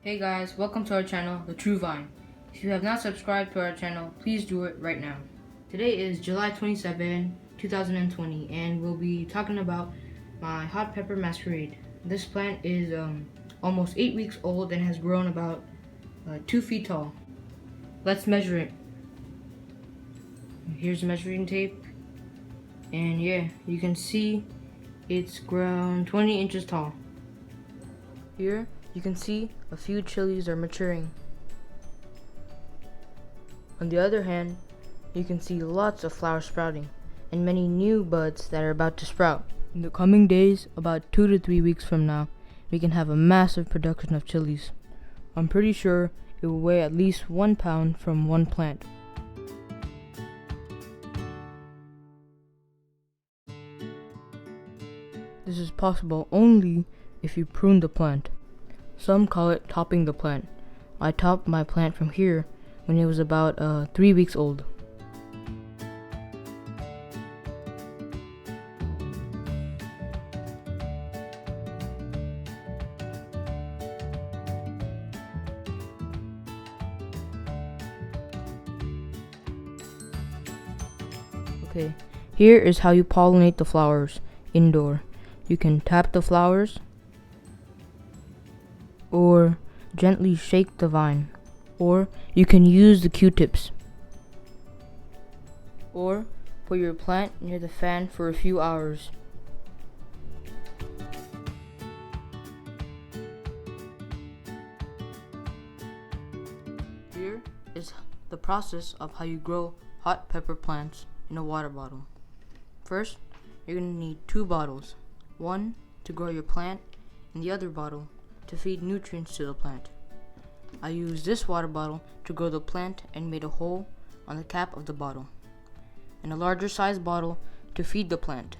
Hey guys, welcome to our channel, The True Vine. If you have not subscribed to our channel, please do it right now. Today is July 27, 2020, and we'll be talking about my hot pepper masquerade. This plant is almost 8 weeks old and has grown about 2 feet tall. Let's measure it. Here's measuring tape, and yeah, you can see it's grown 20 inches tall. Here you can see a few chilies are maturing. On the other hand, you can see lots of flowers sprouting and many new buds that are about to sprout. In the coming days, about 2 to 3 weeks from now, we can have a massive production of chilies. I'm pretty sure it will weigh at least 1 pound from one plant. This is possible only if you prune the plant. Some call it topping the plant. I topped my plant from here when it was about 3 weeks old. Okay, here is how you pollinate the flowers indoor. You can tap the flowers or gently shake the vine, or you can use the Q-tips, or put your plant near the fan for a few hours. Here is the process of how you grow hot pepper plants in a water bottle. First, you're going to need 2 bottles, one to grow your plant and the other bottle to feed nutrients to the plant. I used this water bottle to grow the plant and made a hole on the cap of the bottle, and a larger size bottle to feed the plant.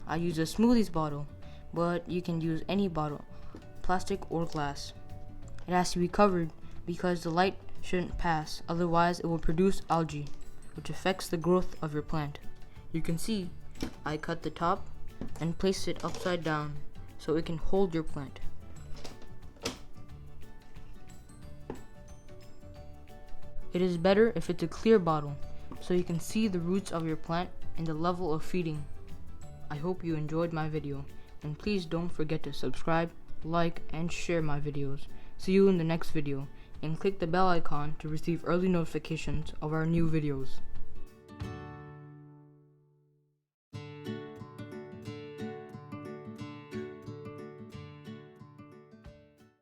I used a smoothies bottle, but you can use any bottle, plastic or glass. It has to be covered because the light shouldn't pass, otherwise it will produce algae, which affects the growth of your plant. You can see I cut the top and placed it upside down so it can hold your plant. It is better if it's a clear bottle, so you can see the roots of your plant and the level of feeding. I hope you enjoyed my video, and please don't forget to subscribe, like, and share my videos. See you in the next video, and click the bell icon to receive early notifications of our new videos.